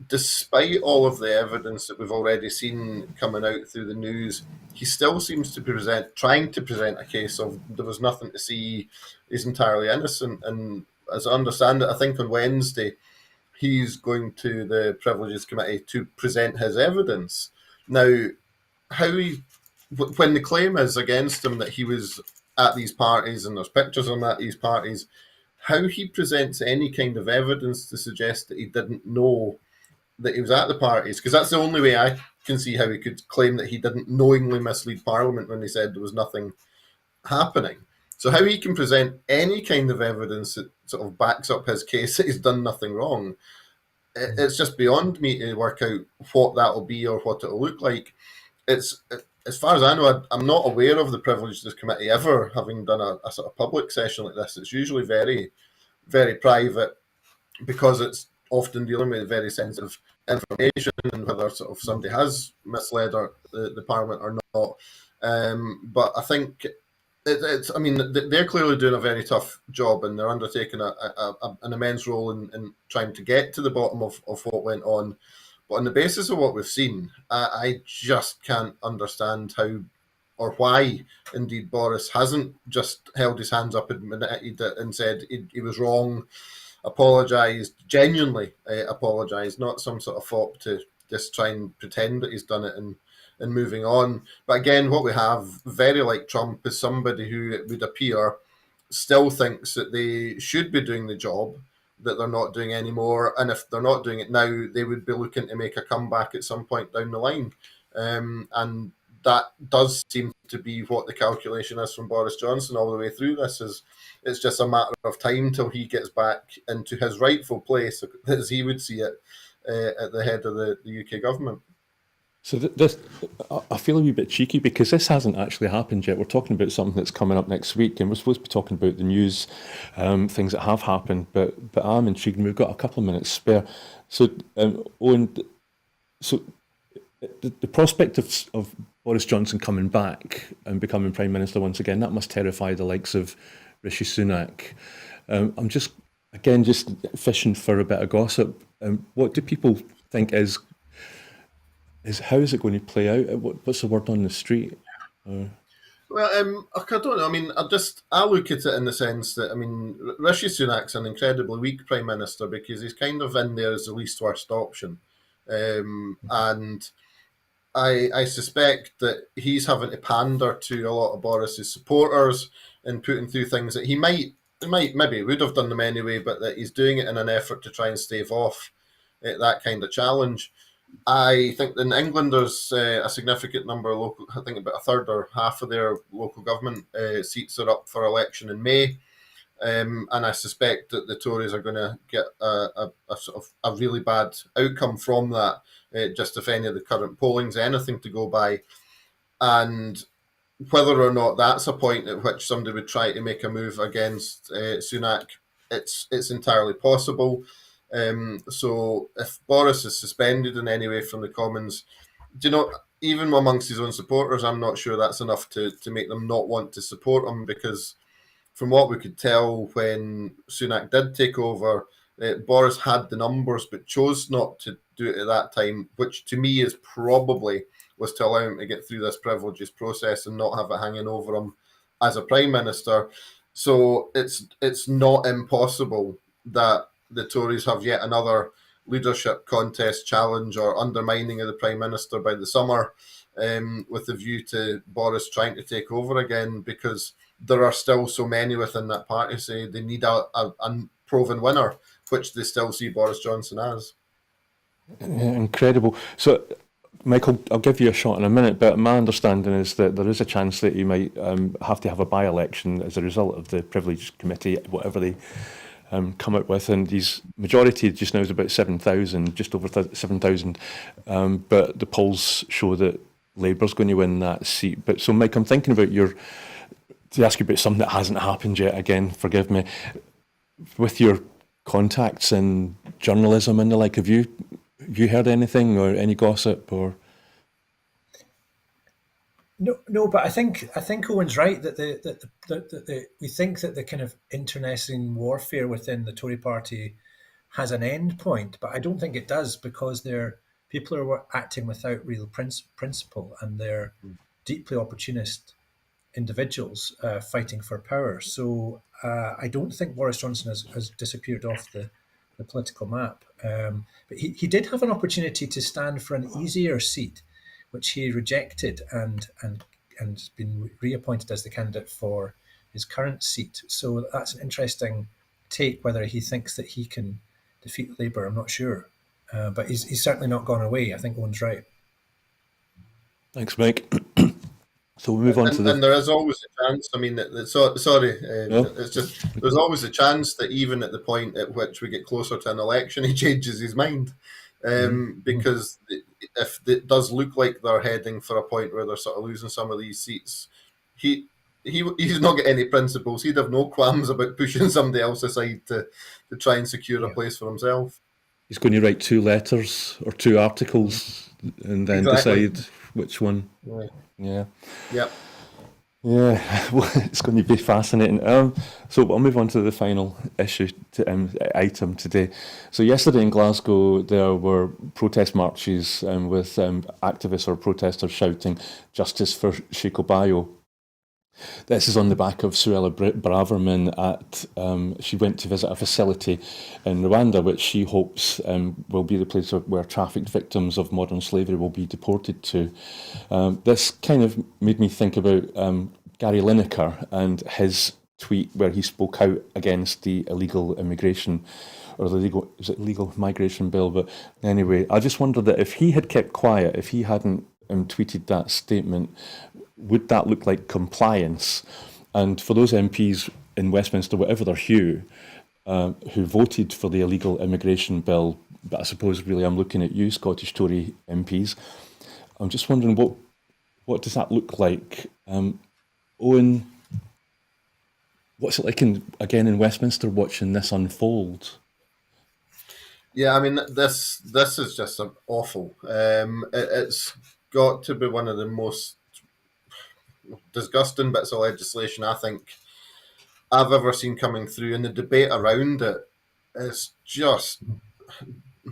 despite all of the evidence that we've already seen coming out through the news, he still seems to be trying to present a case of there was nothing to see, he's entirely innocent. And as I understand it, I think on Wednesday, he's going to the Privileges Committee to present his evidence. Now, when the claim is against him that he was at these parties and there's pictures of him at these parties, how he presents any kind of evidence to suggest that he didn't know that he was at the parties, because that's the only way I can see how he could claim that he didn't knowingly mislead Parliament when he said there was nothing happening. So how he can present any kind of evidence that sort of backs up his case that he's done nothing wrong, it's just beyond me to work out what that will be or what it will look like. It's, as far as I know, I'm not aware of the Privileges Committee ever having done a sort of public session like this. It's usually very, very private because it's often dealing with very sensitive information and whether sort of somebody has misled or the Parliament or not. But I think I mean, they're clearly doing a very tough job, and they're undertaking an immense role in trying to get to the bottom of what went on. But on the basis of what we've seen, I just can't understand how or why indeed Boris hasn't just held his hands up, admitted it, and said he was wrong, apologised, genuinely apologised, not some sort of fop to just try and pretend that he's done it and moving on. But again, what we have, very like Trump, is somebody who, it would appear, still thinks that they should be doing the job that they're not doing anymore, and if they're not doing it now, they would be looking to make a comeback at some point down the line. And that does seem to be what the calculation is from Boris Johnson all the way through this. Is it's just a matter of time till he gets back into his rightful place, as he would see it, at the head of the UK government. So this, I feel a wee bit cheeky because this hasn't actually happened yet. We're talking about something that's coming up next week, and we're supposed to be talking about the news, things that have happened. But I'm intrigued, and we've got a couple of minutes spare. So, Owen, so the prospect of Boris Johnson coming back and becoming Prime Minister once again, that must terrify the likes of Rishi Sunak. I'm just fishing for a bit of gossip. What do people think is how is it going to play out? What's the word on the street? Well, I don't know. I mean, I look at it in the sense that, I mean, Rishi Sunak's an incredibly weak Prime Minister because he's kind of in there as the least worst option. And I suspect that he's having to pander to a lot of Boris's supporters and putting through things that he maybe would have done them anyway, but that he's doing it in an effort to try and stave off that kind of challenge. I think in England there's a significant number of local, I think about a third or half of their local government seats are up for election in May. And I suspect that the Tories are going to get a sort of a really bad outcome from that, just if any of the current polling's anything to go by. And whether or not that's a point at which somebody would try to make a move against Sunak, it's entirely possible. So if Boris is suspended in any way from the Commons, even amongst his own supporters, I'm not sure that's enough to make them not want to support him, because from what we could tell when Sunak did take over, Boris had the numbers but chose not to do it at that time, which to me is probably was to allow him to get through this privileges process and not have it hanging over him as a Prime Minister. So it's not impossible that the Tories have yet another leadership contest challenge or undermining of the Prime Minister by the summer, with a view to Boris trying to take over again, because there are still so many within that party say they need a proven winner, which they still see Boris Johnson as. Incredible. So, Michael, I'll give you a shot in a minute, but my understanding is that there is a chance that you might have to have a by-election as a result of the Privilege Committee, whatever they come up with, and his majority just now is about 7,000, just over 7,000, but the polls show that Labour's going to win that seat. But so, Mike, I'm thinking about to ask you about something that hasn't happened yet. Again, forgive me. With your contacts in journalism and the like, have you heard anything or any gossip or? No, but I think Owen's right that we think that the kind of internecine warfare within the Tory party has an end point, but I don't think it does, because people are acting without real principle, and they're deeply opportunist individuals fighting for power. So I don't think Boris Johnson has disappeared off the political map. But he did have an opportunity to stand for an easier seat, which he rejected, and been reappointed as the candidate for his current seat. So that's an interesting take. Whether he thinks that he can defeat Labour, I'm not sure. But he's certainly not gone away. I think Owen's right. Thanks, Mike. So we move on to and there is always a chance. I mean, it's just there's always a chance that even at the point at which we get closer to an election, he changes his mind, because if it does look like they're heading for a point where they're sort of losing some of these seats, he's not got any principles. He'd have no qualms about pushing somebody else aside to try and secure a place for himself. He's going to write 2 letters or 2 articles and then decide which one. Right. Yeah. Yep. Yeah, well, it's going to be fascinating. So I'll move on to the final issue item today. So yesterday in Glasgow, there were protest marches with activists or protesters shouting "Justice for Shikobayo." This is on the back of Suella Braverman at. She went to visit a facility in Rwanda, which she hopes will be the place where trafficked victims of modern slavery will be deported to. This kind of made me think about Gary Lineker and his tweet where he spoke out against the illegal immigration or the legal migration bill. But anyway, I just wondered that if he had kept quiet, if he hadn't tweeted that statement, would that look like compliance? And for those MPs in Westminster, whatever their hue, who voted for the illegal immigration bill, but I suppose really I'm looking at you, Scottish Tory MPs, I'm just wondering what does that look like? Owen, what's it like in Westminster watching this unfold? Yeah, I mean this is just awful. It's got to be one of the most disgusting bits of legislation I think I've ever seen coming through, and the debate around it is just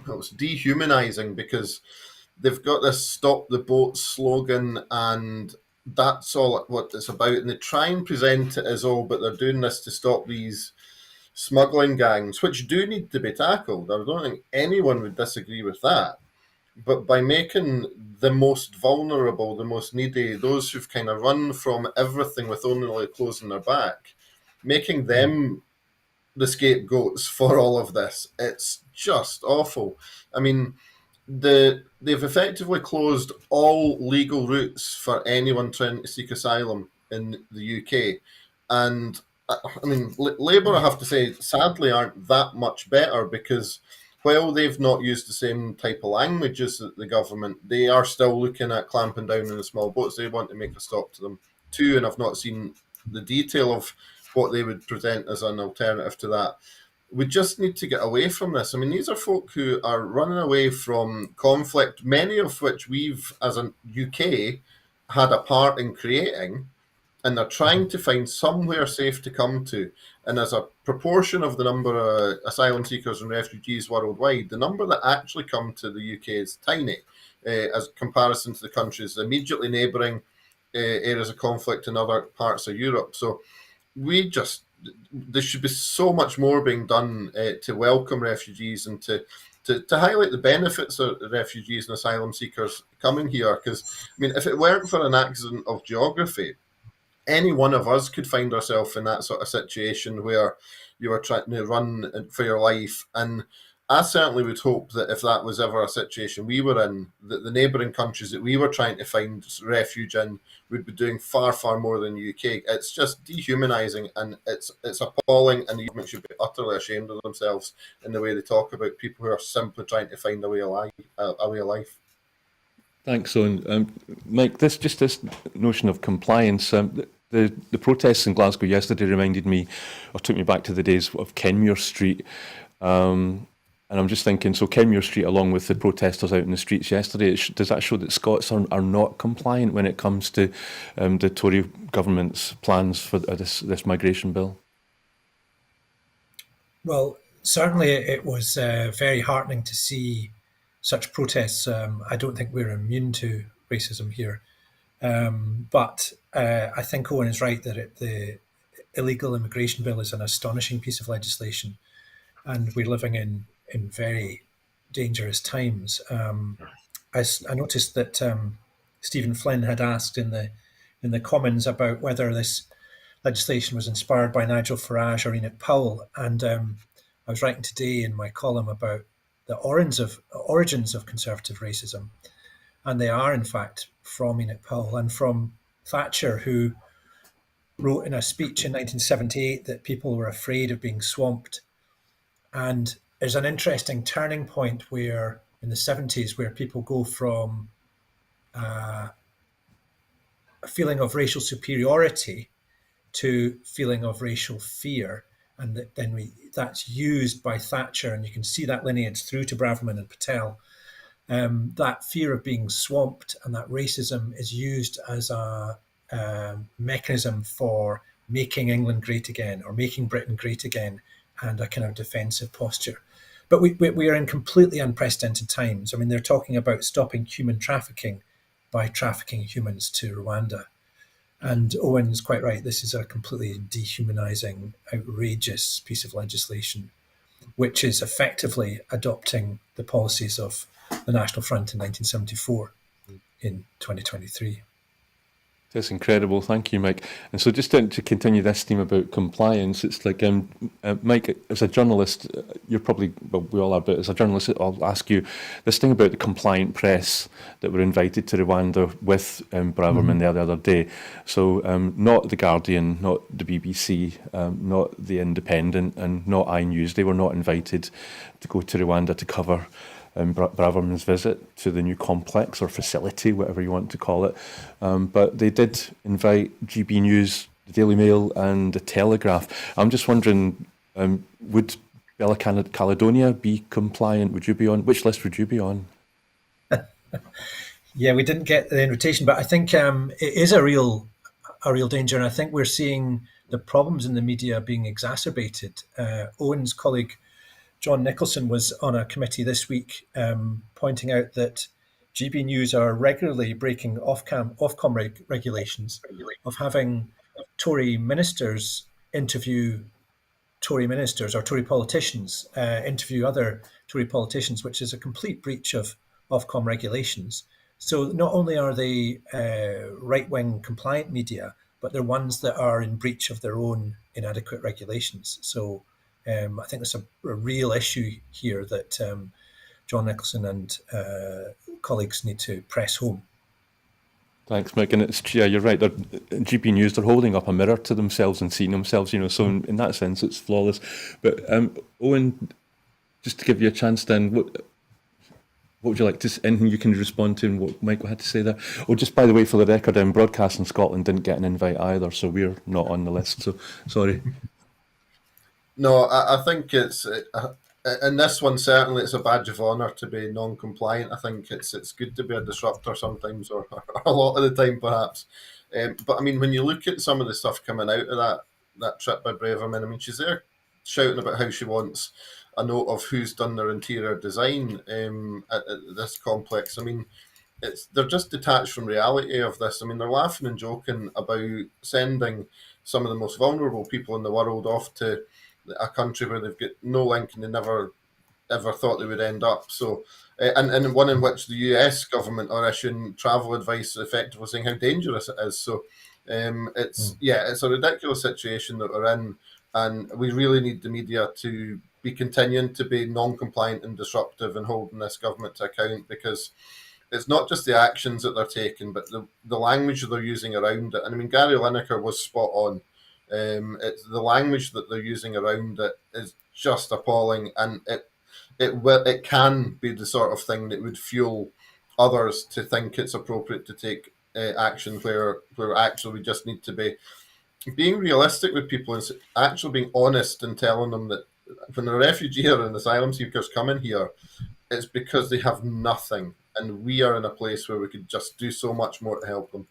it's dehumanizing because they've got this "stop the boat" slogan, and that's all what it's about. And they try and present it as but they're doing this to stop these smuggling gangs, which do need to be tackled. I don't think anyone would disagree with that. But by making the most vulnerable, the most needy, those who've kind of run from everything with only clothes on their back, making them the scapegoats for all of this, it's just awful. I mean, they've effectively closed all legal routes for anyone trying to seek asylum in the UK, and I mean, Labour, I have to say, sadly, aren't that much better because while they've not used the same type of language as the government, they are still looking at clamping down on the small boats. They want to make a stop to them too, and I've not seen the detail of what they would present as an alternative to that. We just need to get away from this. I mean, these are folk who are running away from conflict, many of which we've, as a UK, had a part in creating, and they're trying to find somewhere safe to come to. And as a proportion of the number of asylum seekers and refugees worldwide, the number that actually come to the UK is tiny as comparison to the countries immediately neighbouring areas of conflict in other parts of Europe. So there should be so much more being done to welcome refugees and to highlight the benefits of refugees and asylum seekers coming here. Because, I mean, if it weren't for an accident of geography, any one of us could find ourselves in that sort of situation where you are trying to run for your life. And I certainly would hope that if that was ever a situation we were in, that the neighbouring countries that we were trying to find refuge in would be doing far, far more than the UK. It's just dehumanising, and it's appalling, and the government should be utterly ashamed of themselves in the way they talk about people who are simply trying to find a way of life. Thanks, Owen. Mike, this notion of compliance, the protests in Glasgow yesterday reminded me, or took me back to the days of Kenmure Street. And I'm just thinking, so Kenmure Street, along with the protesters out in the streets yesterday, does that show that Scots are not compliant when it comes to the Tory government's plans for this migration bill? Well, certainly it was very heartening to see such protests. I don't think we're immune to racism here. But I think Owen is right that the illegal immigration bill is an astonishing piece of legislation, and we're living in very dangerous times. I noticed that Stephen Flynn had asked in the Commons about whether this legislation was inspired by Nigel Farage or Enoch Powell, and I was writing today in my column about the origins of conservative racism, and they are in fact from Enoch Powell and from Thatcher, who wrote in a speech in 1978 that people were afraid of being swamped. And there's an interesting turning point where in the 70s where people go from a feeling of racial superiority to feeling of racial fear, and that's used by Thatcher, and you can see that lineage through to Braverman and Patel. That fear of being swamped and that racism is used as a mechanism for making England great again or making Britain great again, and a kind of defensive posture. But we are in completely unprecedented times. I mean, they're talking about stopping human trafficking by trafficking humans to Rwanda. And Owen's quite right. This is a completely dehumanizing, outrageous piece of legislation, which is effectively adopting the policies of the National Front in 1974 in 2023. That's incredible. Thank you, Mike. And so just to continue this theme about compliance, it's like, Mike, as a journalist, you're probably, well, we all are, but as a journalist, I'll ask you this thing about the compliant press that were invited to Rwanda with Braverman the other day. So not The Guardian, not the BBC, not The Independent, and not iNews. They were not invited to go to Rwanda to cover Braverman's visit to the new complex or facility, whatever you want to call it. But they did invite GB News, the Daily Mail and the Telegraph. I'm just wondering, would Bella Caledonia be compliant? Would you be on? Which list would you be on? Yeah, we didn't get the invitation, but I think it is a real danger. And I think we're seeing the problems in the media being exacerbated. Owen's colleague, John Nicholson, was on a committee this week pointing out that GB News are regularly breaking Ofcom regulations of having Tory ministers interview Tory ministers or Tory politicians, interview other Tory politicians, which is a complete breach of Ofcom regulations. So not only are they right-wing compliant media, but they're ones that are in breach of their own inadequate regulations. So I think there's a real issue here that John Nicholson and colleagues need to press home. Thanks, Mike. And you're right. GB News, they're holding up a mirror to themselves and seeing themselves, so in that sense, it's flawless. But Owen, just to give you a chance then, what would you like to, anything you can respond to and what Michael had to say there? Oh, just by the way, for the record, Broadcasting Scotland didn't get an invite either, so we're not on the list, so sorry. No, I think it's in this one certainly it's a badge of honour to be non-compliant. I think it's good to be a disruptor sometimes, or a lot of the time perhaps. But I mean, when you look at some of the stuff coming out of that trip by Braverman, I mean, she's there shouting about how she wants a note of who's done their interior design at this complex. I mean, they're just detached from reality of this. I mean, they're laughing and joking about sending some of the most vulnerable people in the world off to a country where they've got no link and they never ever thought they would end up. So, and one in which the US government are issuing travel advice, effectively saying how dangerous it is. So, it's a ridiculous situation that we're in, and we really need the media to be continuing to be non-compliant and disruptive and holding this government to account, because it's not just the actions that they're taking, but the language that they're using around it. And I mean, Gary Lineker was spot on. It's the language that they're using around it is just appalling, and it can be the sort of thing that would fuel others to think it's appropriate to take action where actually we just need to be being realistic with people and actually being honest and telling them that when a refugee or an asylum seekers come in here, it's because they have nothing, and we are in a place where we could just do so much more to help them.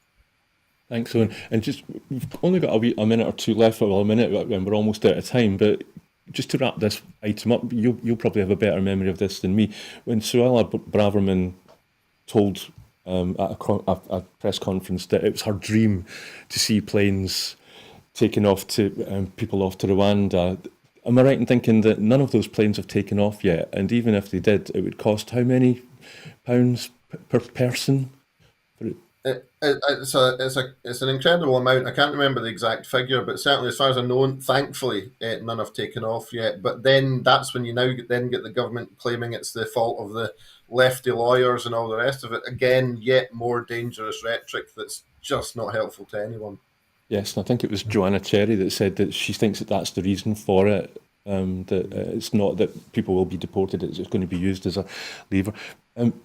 Thanks, Owen. And just, we've only got a minute or two left, well, a minute, and we're almost out of time, but just to wrap this item up, you'll probably have a better memory of this than me. When Suella Braverman told at a press conference that it was her dream to see planes taking off to people off to Rwanda, am I right in thinking that none of those planes have taken off yet? And even if they did, it would cost how many pounds per person? It's an incredible amount. I can't remember the exact figure, but certainly as far as I know, thankfully none have taken off yet. But then that's when you now get the government claiming it's the fault of the lefty lawyers and all the rest of it. Again, yet more dangerous rhetoric that's just not helpful to anyone. Yes, and I think it was Joanna Cherry that said that she thinks that that's the reason for it, that it's not that people will be deported, it's going to be used as a lever.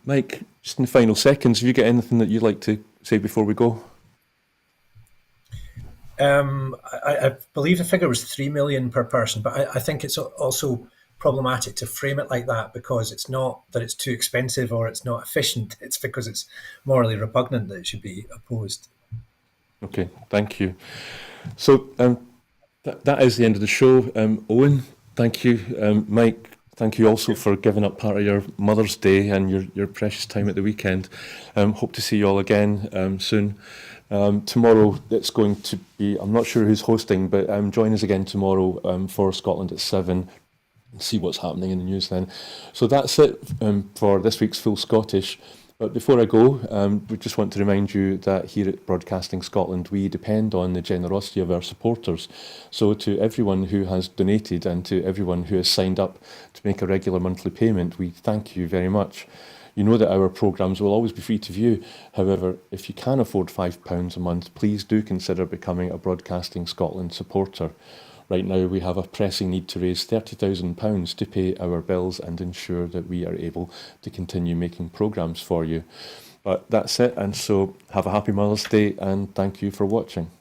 Mike, just in the final seconds, have you got anything that you'd like to say before we go? I believe the figure was 3 million per person, but I think it's also problematic to frame it like that, because it's not that it's too expensive or it's not efficient, it's because it's morally repugnant that it should be opposed. Okay, thank you. So that is the end of the show. Owen, thank you. Mike, thank you also for giving up part of your Mother's Day and your precious time at the weekend. Hope to see you all again soon. Tomorrow it's going to be, I'm not sure who's hosting, but join us again tomorrow for Scotland at 7. See what's happening in the news then. So that's it for this week's Full Scottish. But before I go, we just want to remind you that here at Broadcasting Scotland, we depend on the generosity of our supporters. So to everyone who has donated and to everyone who has signed up to make a regular monthly payment, we thank you very much. You know that our programmes will always be free to view. However, if you can afford £5 a month, please do consider becoming a Broadcasting Scotland supporter. Right now, we have a pressing need to raise £30,000 to pay our bills and ensure that we are able to continue making programmes for you. But that's it, and so have a happy Mother's Day, and thank you for watching.